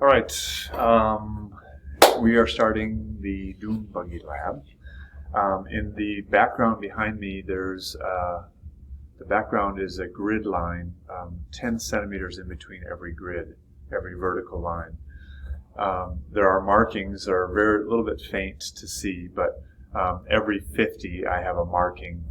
All right, we are starting the Dune Buggy Lab. In the background behind me, the background is a grid line, 10 centimeters in between every grid, every vertical line. There are markings that are a little bit faint to see, but every 50 I have a marking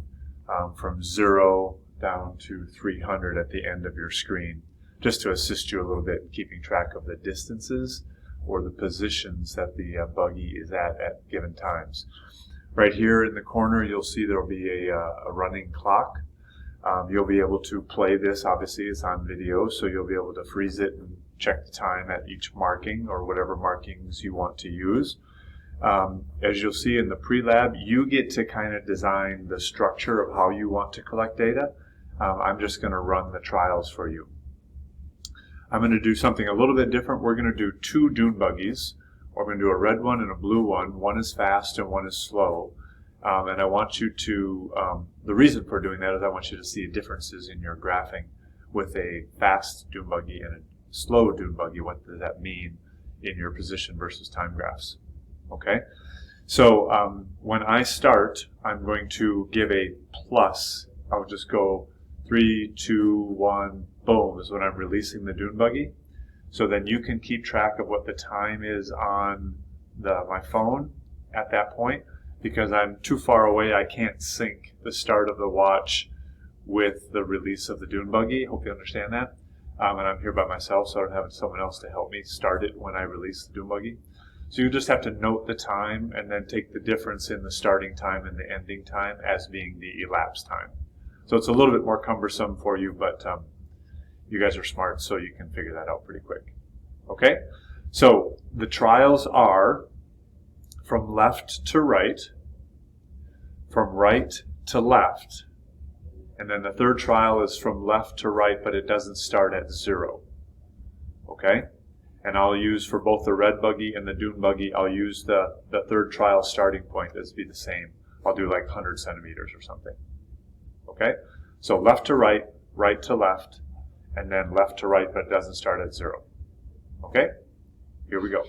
from 0 down to 300 at the end of your screen, just to assist you a little bit in keeping track of the distances or the positions that the buggy is at given times. Right here in the corner, you'll see there will be a running clock. You'll be able to play this. Obviously, it's on video, so you'll be able to freeze it and check the time at each marking or whatever markings you want to use. As you'll see in the pre-lab, you get to kind of design the structure of how you want to collect data. I'm just going to run the trials for you. I'm going to do something a little bit different. We're going to do 2 dune buggies. We're going to do a red one and a blue one. One is fast and one is slow. And I want you to, the reason for doing that is I want you to see differences in your graphing with a fast dune buggy and a slow dune buggy. What does that mean in your position versus time graphs? Okay? So when I start, I'm going to give a plus. I'll just go 3, 2, 1, boom is when I'm releasing the dune buggy. So then you can keep track of what the time is on my phone at that point. Because I'm too far away, I can't sync the start of the watch with the release of the dune buggy. Hope you understand that. And I'm here by myself, so I don't have someone else to help me start it when I release the dune buggy. So you just have to note the time and then take the difference in the starting time and the ending time as being the elapsed time. So it's a little bit more cumbersome for you, but you guys are smart, so you can figure that out pretty quick. Okay? So the trials are from left to right, from right to left, and then the third trial is from left to right, but it doesn't start at 0. Okay? And I'll use for both the red buggy and the dune buggy, I'll use the third trial starting point as be the same. I'll do like 100 centimeters or something. Okay? So left to right, right to left, and then left to right, but it doesn't start at 0. Okay? Here we go.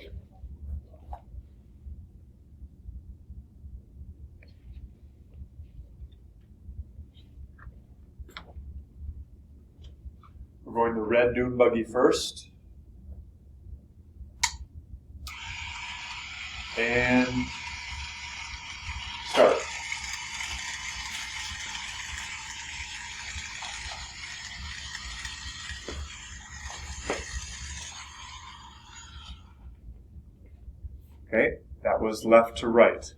We're going the red dune buggy first. And start. Okay, that was left to right.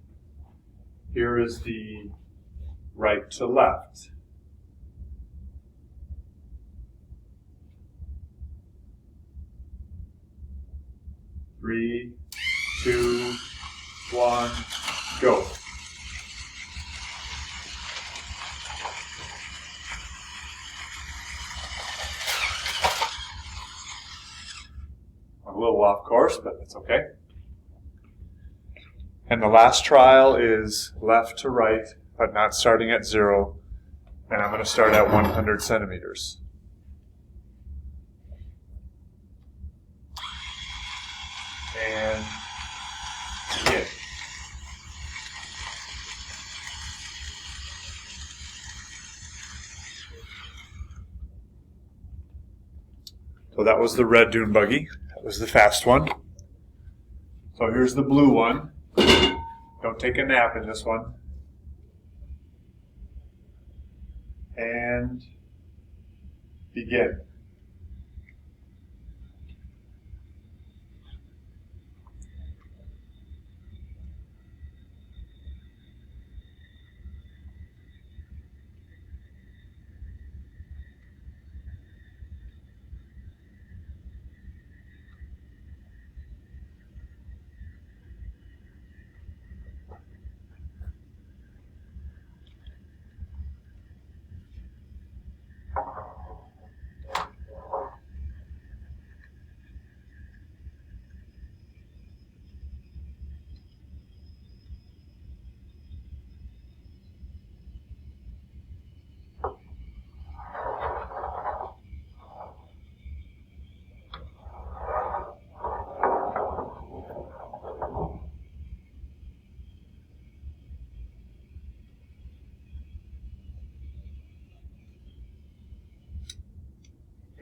Here is the right to left. Three, 2, 1, go. I'm a little off course, but that's okay. And the last trial is left to right, but not starting at 0. And I'm going to start at 100 centimeters. And begin. So that was the red dune buggy. That was the fast one. So here's the blue one. Don't take a nap in this one. And begin.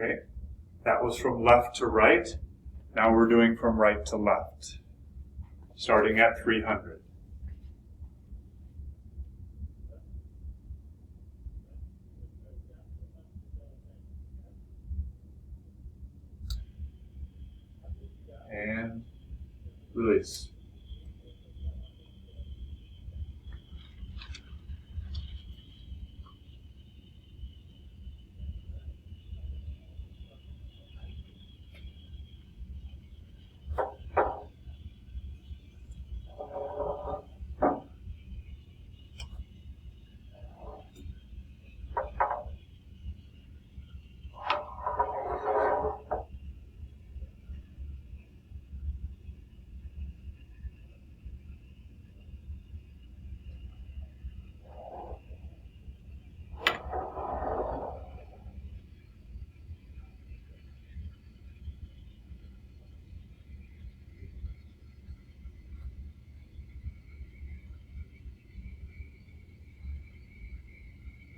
Okay, that was from left to right. Now we're doing from right to left, starting at 300. And release.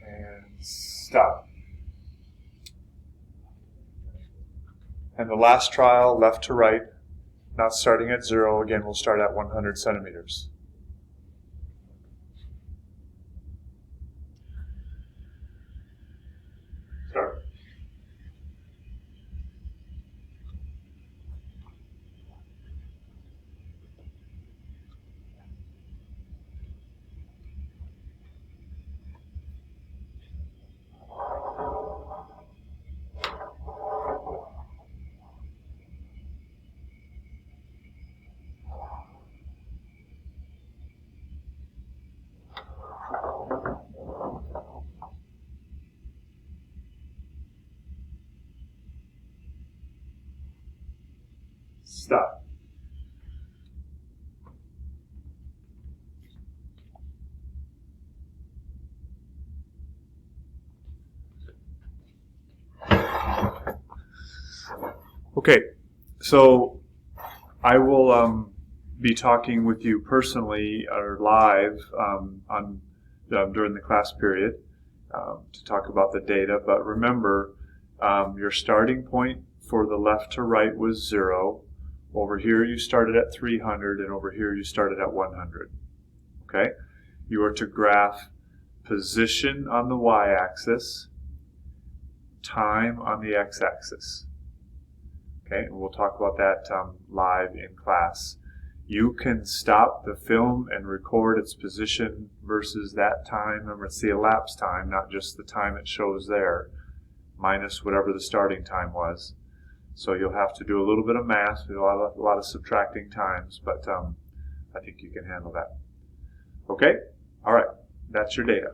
And stop. And the last trial, left to right, not starting at 0. Again, we'll start at 100 centimeters. Start. Stop. Okay, so I will be talking with you personally or live during the class period to talk about the data. But remember, your starting point for the left to right was 0. Over here you started at 300, and over here you started at 100. Okay? You are to graph position on the y-axis, time on the x-axis. Okay, and we'll talk about that live in class. You can stop the film and record its position versus that time. Remember, it's the elapsed time, not just the time it shows there, minus whatever the starting time was. So you'll have to do a little bit of math, a lot of subtracting times, but I think you can handle that. Okay? All right. That's your data.